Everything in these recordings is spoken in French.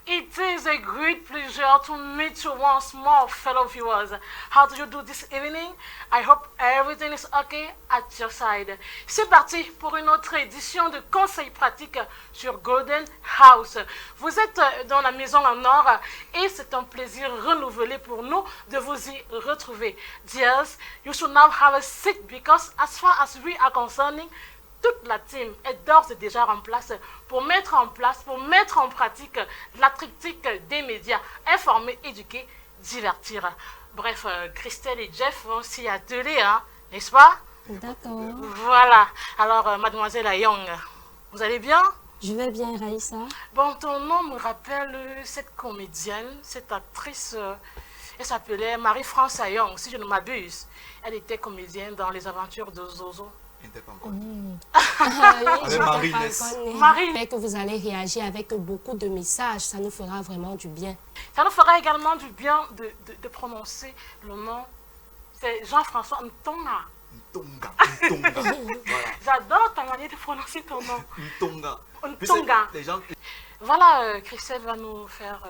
It is a great pleasure to meet you once more, fellow viewers. How do you do this evening? I hope everything is okay at your side. C'est parti pour une autre édition de conseils pratiques sur Golden House. Vous êtes dans la maison en or et c'est un plaisir renouvelé pour nous de vous y retrouver. Dears, you should now have a seat because as far as we are concerning, toute la team est d'ores et déjà en place pour mettre en pratique la critique des médias, informer, éduquer, divertir. Bref, Christelle et Jeff vont s'y atteler, hein, n'est-ce pas? D'accord. Voilà. Alors, mademoiselle Ayong, vous allez bien? Je vais bien, Raïssa. Bon, ton nom me rappelle cette comédienne, cette actrice, elle s'appelait Marie-France Ayong, si je ne m'abuse. Elle était comédienne dans Les Aventures de Zozo. Oui, Marie. J'espère que vous allez réagir avec beaucoup de messages. Ça nous fera vraiment du bien. Ça nous fera également du bien de prononcer le nom. C'est Jean-François Ntonga. Ntonga. Voilà. J'adore ta manière de prononcer ton nom. Ntonga. Ntonga. Les gens... Voilà, Christelle va nous faire...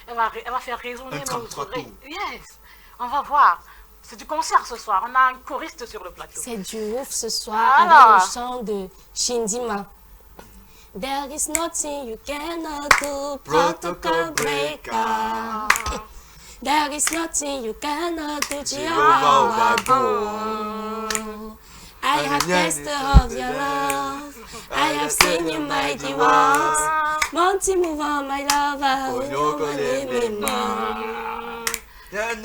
elle va faire résonner nos oreilles. Yes, on va voir. C'est du concert ce soir. On a un choriste sur le plateau. C'est du ouf ce soir avec le chant de Shindima. There is nothing you cannot do, protocol breaker. There is nothing you cannot do, Jehovah do. I have tasted of your love. I have seen your mighty works. Monty move on, my lover. There's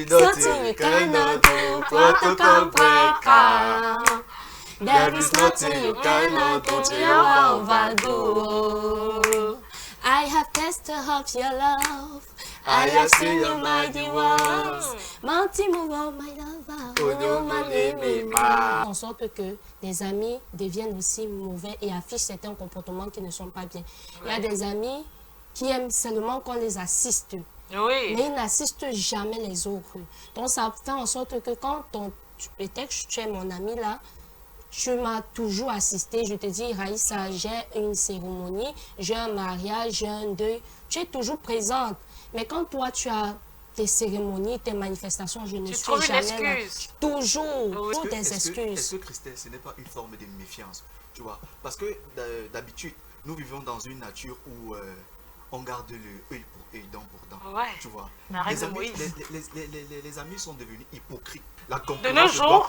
nothing you cannot do, protocol breaker. There is nothing you cannot do, Jehovah do. I have tasted of your love. I have seen your mighty works. Monty move on, my lover. En sorte que des amis deviennent aussi mauvais et affichent certains comportements qui ne sont pas bien. Il y a des amis qui aiment seulement qu'on les assiste. Oui. Mais ils n'assistent jamais les autres. Donc ça fait en sorte que quand peut-être que tu es mon ami là, tu m'as toujours assisté. Je te dis, Raïssa, j'ai une cérémonie, j'ai un mariage, j'ai un deuil. Tu es toujours présente. Mais quand toi, tu as tes cérémonies, tes manifestations, je ne suis jamais là. Toujours, toutes des excuses. Est-ce que Christelle, ce n'est pas une forme de méfiance, tu vois? Parce que d'habitude, nous vivons dans une nature où on garde le œil pour œil, dent pour dent, ouais. tu vois? Les amis sont devenus hypocrites. De nos jours,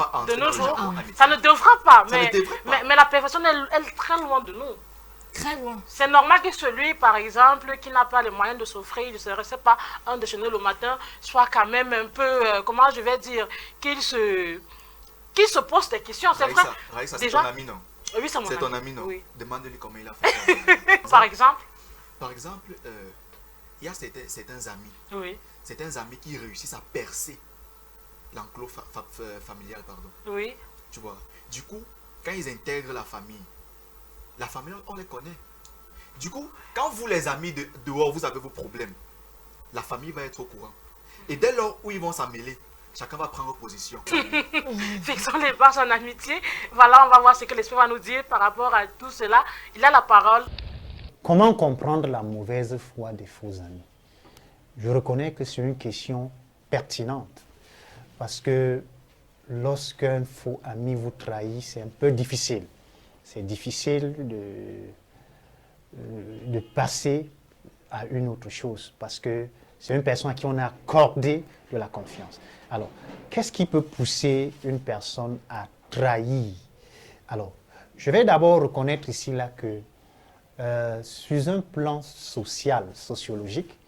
ça ne devra pas, mais la perfection, elle est très loin de nous. Très loin. C'est normal que celui, par exemple, qui n'a pas les moyens de s'offrir, de ne se reste pas un déjeuner le matin, soit quand même un peu, comment je vais dire, qu'il se pose des questions. C'est vrai. Raïssa, c'est ton ami, non? Oui, c'est mon ami. C'est ton ami, non? Oui. Demande-lui comment il a fait. Par exemple, il y a certains amis. Oui. Certains amis qui réussissent à percer l'enclos familial, pardon. Oui. Tu vois. Du coup, quand ils intègrent la famille, on les connaît. Du coup, quand vous les amis dehors, vous avez vos problèmes, la famille va être au courant. Et dès lors où ils vont s'emmêler, chacun va prendre position. Fixons les bases en amitié. Voilà, on va voir ce que l'esprit va nous dire par rapport à tout cela. Il a la parole. Comment comprendre la mauvaise foi des faux amis? Je reconnais que c'est une question pertinente. Parce que lorsqu'un faux ami vous trahit, c'est un peu difficile. C'est difficile de passer à une autre chose parce que c'est une personne à qui on a accordé de la confiance. Alors, qu'est-ce qui peut pousser une personne à trahir? Alors, je vais d'abord reconnaître ici là que sur un plan social, sociologique,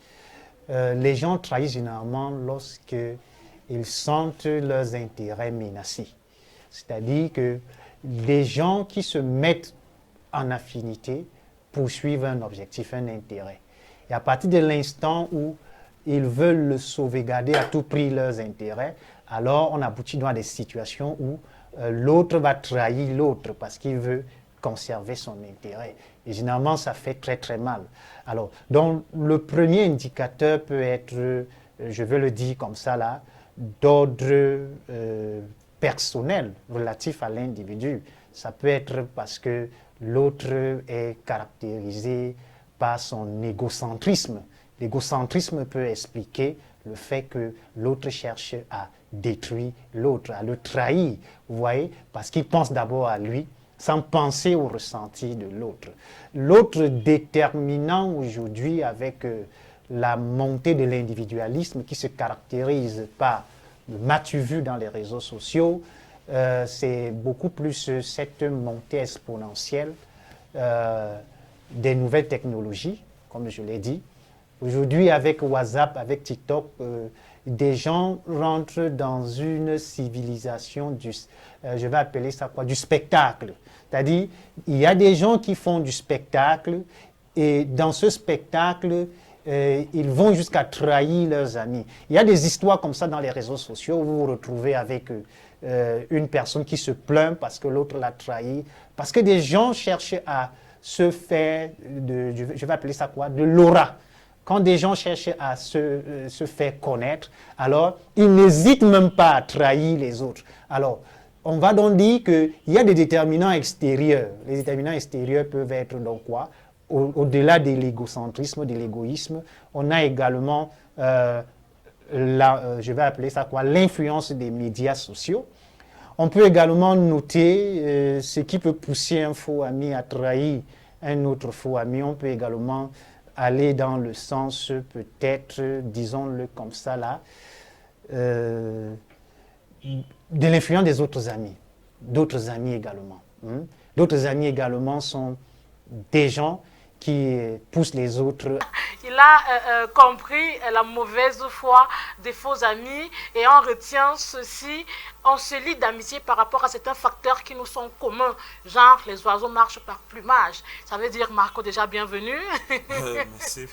les gens trahissent généralement lorsqu'ils sentent leurs intérêts menacés. C'est-à-dire que des gens qui se mettent en affinité poursuivent un objectif, un intérêt. Et à partir de l'instant où ils veulent sauvegarder à tout prix leurs intérêts, alors on aboutit dans des situations où l'autre va trahir l'autre parce qu'il veut conserver son intérêt. Et généralement, ça fait très très mal. Alors, donc, le premier indicateur peut être, je veux le dire comme ça là, d'ordre personnel relatif à l'individu. Ça peut être parce que l'autre est caractérisé par son égocentrisme. L'égocentrisme peut expliquer le fait que l'autre cherche à détruire l'autre, à le trahir, vous voyez, parce qu'il pense d'abord à lui, sans penser au ressenti de l'autre. L'autre déterminant aujourd'hui avec la montée de l'individualisme qui se caractérise par, m'as-tu vu dans les réseaux sociaux, c'est beaucoup plus cette montée exponentielle des nouvelles technologies, comme je l'ai dit. Aujourd'hui, avec WhatsApp, avec TikTok, des gens rentrent dans une civilisation je vais appeler ça quoi, du spectacle. C'est-à-dire, il y a des gens qui font du spectacle et dans ce spectacle, ils vont jusqu'à trahir leurs amis. Il y a des histoires comme ça dans les réseaux sociaux où vous vous retrouvez avec une personne qui se plaint parce que l'autre l'a trahi, parce que des gens cherchent à se faire, je vais appeler ça quoi, de l'aura. Quand des gens cherchent à se faire connaître, alors ils n'hésitent même pas à trahir les autres. Alors, on va donc dire qu'il y a des déterminants extérieurs. Les déterminants extérieurs peuvent être donc quoi? Au-delà de l'égocentrisme, de l'égoïsme, on a également, je vais appeler ça quoi, l'influence des médias sociaux. On peut également noter ce qui peut pousser un faux ami à trahir un autre faux ami. On peut également aller dans le sens peut-être, disons-le comme ça là, de l'influence des autres amis. D'autres amis également. D'autres amis également sont des gens qui poussent les autres. Il a compris la mauvaise foi des faux amis et on retient ceci, on se lie d'amitié par rapport à certains facteurs qui nous sont communs, genre les oiseaux marchent par plumage. Ça veut dire, Marco, déjà bienvenue. Merci.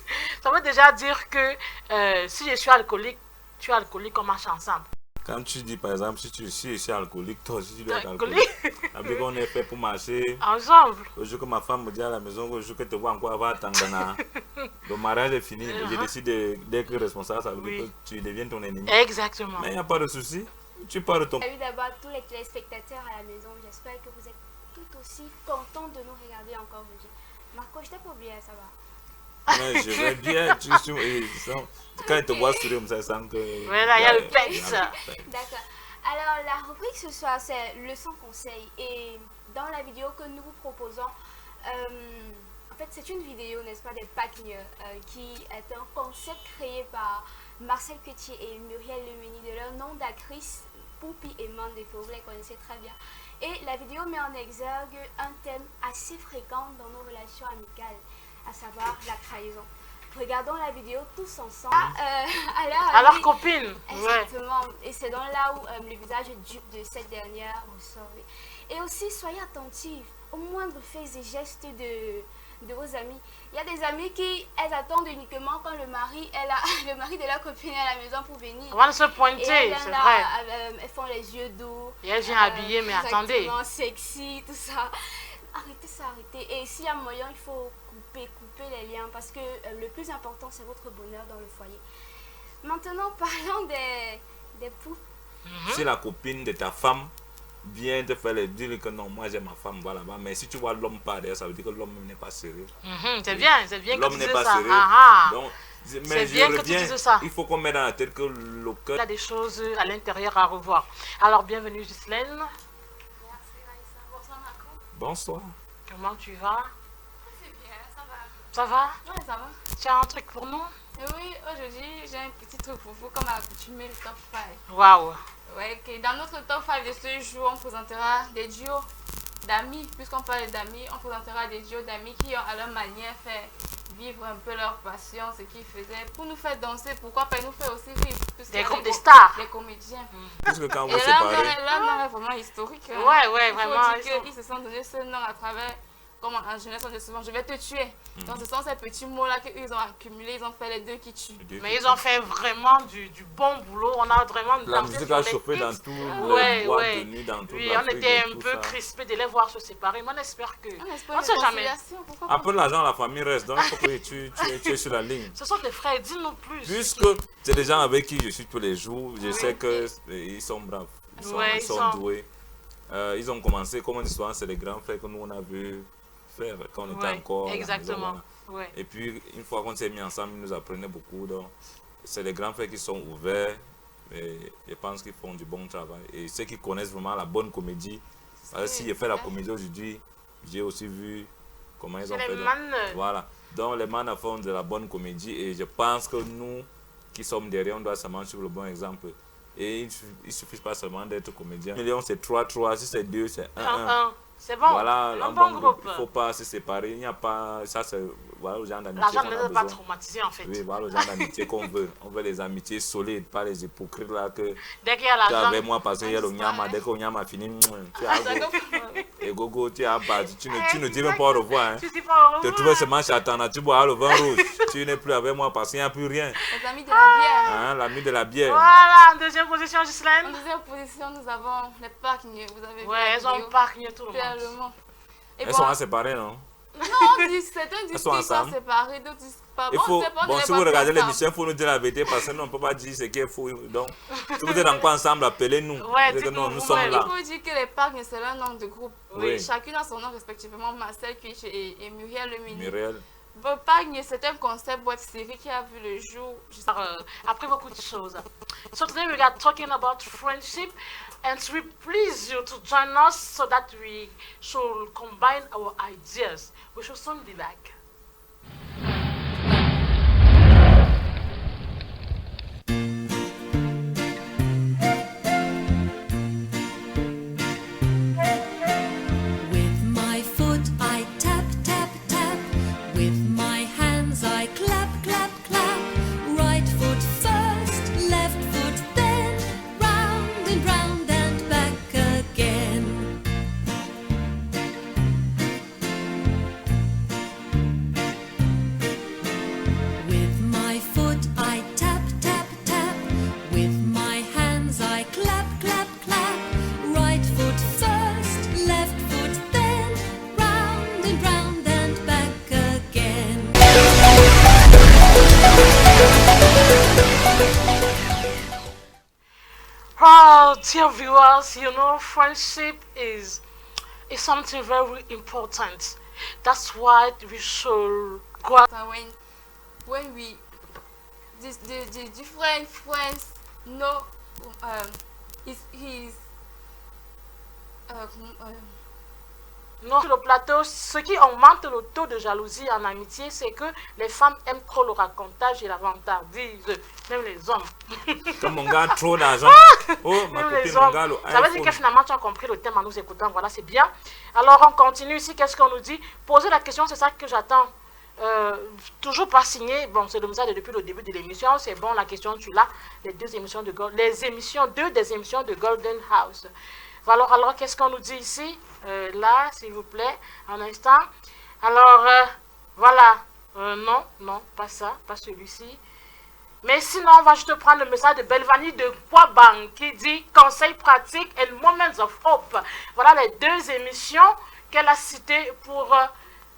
Ça veut déjà dire que si je suis alcoolique, tu es alcoolique, on marche ensemble. Quand tu dis par exemple, si je suis alcoolique, toi aussi tu dois être alcoolique. Avec on est fait pour marcher. Ensemble. Le jour que ma femme me dit à la maison, le jour que tu vois encore avoir Tangana, le mariage est fini, je décide d'être responsable, ça veut dire que tu deviens ton ennemi. Exactement. Mais il n'y a pas de souci, tu pars de ton... Salut d'abord à tous les téléspectateurs à la maison, j'espère que vous êtes tout aussi contents de nous regarder encore aujourd'hui. Marco, je t'ai pas oublié, ça va? Mais je vais bien, quand il te voit sourire, ça sent que... Voilà, il y a le pex. D'accord. Alors, la rubrique ce soir, c'est leçon conseil. Et dans la vidéo que nous vous proposons, en fait, c'est une vidéo, n'est-ce pas, des Packneux, qui est un concept créé par Marcel Quetier et Muriel Lemeni, de leur nom d'actrice, Poupi et Mandefo, vous les connaissez très bien. Et la vidéo met en exergue un thème assez fréquent dans nos relations amicales, à savoir la trahison. Regardons la vidéo tous ensemble. Alors copine. Exactement. Ouais. Et c'est dans là où le visage de cette dernière ressort. Et aussi, soyez attentifs aux moindres faits et gestes de vos amis. Il y a des amis qui, elles attendent uniquement quand le mari de la copine est à la maison pour venir. On va se pointer, c'est vrai. Elles font les yeux doux. Et elles viennent habillées, mais attendez. Sexy, tout ça. Arrêtez ça, arrêtez. Et s'il y a moyen, il faut couper les liens parce que le plus important, c'est votre bonheur dans le foyer. Maintenant, parlons des poux. Si la copine de ta femme vient te faire dire que non, moi j'ai ma femme, voilà. Mais si tu vois l'homme pas derrière, ça veut dire que l'homme n'est pas sérieux. C'est bien que tu dises ça. L'homme n'est pas sérieux. Donc, mais c'est bien que tu dises ça. Il faut qu'on mette dans la tête que le cœur... Il y a des choses à l'intérieur à revoir. Alors, bienvenue Ghislaine. Bonsoir. Comment tu vas? C'est bien, ça va. Ça va? Oui, ça va. Tu as un truc pour nous? Oui, aujourd'hui, j'ai un petit truc pour vous, comme à l'accoutumée, le top 5. Waouh! Ouais, okay. Dans notre top 5 de ce jour, on présentera des duos d'amis. Puisqu'on parle d'amis, on présentera des duos d'amis qui ont à leur manière fait vivre un peu leur passion, ce qu'ils faisaient, pour nous faire danser, pourquoi pas nous faire aussi vivre. Des groupes de stars. Des comédiens. Puisque quand vous et séparez... là, nom est vraiment historique. Hein. Ouais, vraiment. Ils se sont donné ce nom à travers, comme en jeunesse, on dit souvent, je vais te tuer. Donc ce sont ces petits mots-là qu'ils ont accumulés, ils ont fait les deux qui tuent. Mais ils ont fait vraiment du bon boulot. On a vraiment la musique a chauffé dans tout les boîtes de nuit, dans toute oui, on était un peu crispés de les voir se séparer. Mais on espère que... On ne sait jamais. Après l'argent, la famille reste. Donc il faut que tu es sur la ligne. Ce sont tes frères, dis-nous plus. Puisque c'est des gens avec qui je suis tous les jours, je sais qu'ils sont braves. Ils sont doués. Ils ont commencé, comme on dit souvent, c'est les grands frères que nous on a vu faire quand on était encore. Exactement. Voilà. Et puis, une fois qu'on s'est mis ensemble, ils nous apprenaient beaucoup. Donc, c'est les grands frères qui sont ouverts et je pense qu'ils font du bon travail. Et ceux qui connaissent vraiment la bonne comédie, parce que si j'ai fait la comédie aujourd'hui, j'ai aussi vu comment ils ont fait. Voilà. Donc, les mannes font de la bonne comédie et je pense que nous qui sommes derrière, on doit seulement suivre le bon exemple. Et il ne suffit pas seulement d'être comédien. Million, c'est 3-3, si c'est 2, c'est 1-1. C'est bon. Voilà, un bon groupe. Il ne faut pas se séparer. Il n'y a pas. Ça, c'est. Voilà, aux gens d'amitié. L'argent ne doit pas traumatiser en fait. Oui, voilà, aux gens d'amitié qu'on veut. On veut les amitiés solides, pas les hypocrites là que. Dès qu'il y a l'argent. Tu es avec moi parce qu'il y a le nyama. Dès que le nyama fini. Tu as et gogo, tu as battu. Tu ne dis même pas au revoir. Hein. Tu dis pas au revoir. Tu trouves ce match à Tana, tu bois le vin rouge. Tu n'es plus avec moi parce qu'il n'y a plus rien. Les amis de la bière. Hein, l'ami de la bière. Voilà, en deuxième position, Ghislaine. En deuxième position, nous avons les parkniers. Vous avez vu. Ouais, elles ont parknier tout le monde. Elles sont séparées, non? Non, certains disent qu'ils sont séparés, d'autres disent pas. Bon, si vous regardez l'émission, il faut nous dire la vérité parce que nous, on ne peut pas dire ce qui est faux. Donc, si vous êtes encore ensemble, appelez-nous. Nous sommes là. Il faut dire que les parcs, c'est leur nom de groupe. Oui. Chacune a son nom respectivement, Marcel Cuich et Muriel Lemini. Muriel. Pargne, c'est un concept web série qui a vu le jour après beaucoup de choses. So today we are talking about friendship, and we please you to join us so that we should combine our ideas. We should soon be back. Dear viewers, you know, friendship is something very important. That's why we should go out. When we the different friends know Sur le plateau, ce qui augmente le taux de jalousie en amitié, c'est que les femmes aiment trop le racontage et la vantardise, même les hommes. Comme mon gars, trop d'argent. Oh, ma copine, mon gars, ça veut dire que finalement, tu as compris le thème en nous écoutant. Voilà, c'est bien. Alors, on continue ici. Qu'est-ce qu'on nous dit? Poser la question, c'est ça que j'attends. Toujours pas signé. Bon, c'est le message depuis le début de l'émission. C'est bon, la question, tu l'as. Deux émissions de Golden House. Voilà, alors qu'est-ce qu'on nous dit ici? Là, s'il vous plaît, un instant. Alors, voilà. Non, pas ça, pas celui-ci. Mais sinon, on va juste prendre le message de Belvani de Kwabang qui dit conseils pratiques and moments of hope. Voilà les deux émissions qu'elle a citées pour...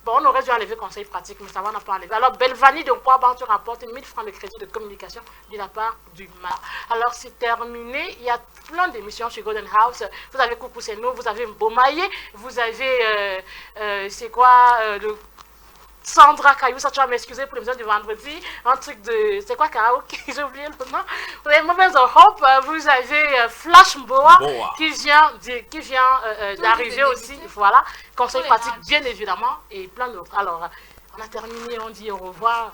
bon, on aurait dû enlever conseils pratiques, mais ça va, on n'a pas enlevé. Alors, Belvani de Kwabang, tu rapportes 1000 francs de crédit de communication de la part du MAR. Alors, c'est terminé. Il y a plein d'émissions chez Golden House. Vous avez Coucou c'est nous, vous avez Mbomaye, vous avez, c'est quoi, le... Sandra Caillou, ça tu vas m'excuser pour l'émission du vendredi, un truc de, c'est quoi karaoke, j'ai oublié le nom. Vous avez Moments of Hope, vous avez Flash Mboa qui vient d'arriver aussi, voilà, conseil pratique bien évidemment et plein d'autres. Alors, on a terminé, on dit au revoir.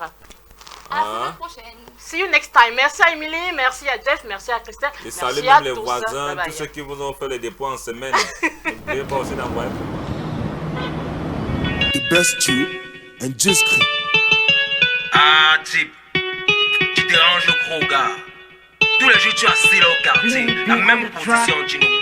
À la semaine prochaine. See you next time. Merci à Emily, merci à Jeff, merci à Christelle. Et salut même les voisins, tous ceux qui vous ont fait les dépôts en semaine. N'oubliez pas aussi d'envoyer. The best you. Un juste cri. Ah, type, tu déranges le gros gars. Tous les jours, tu as assis là au quartier. La même position, tu nous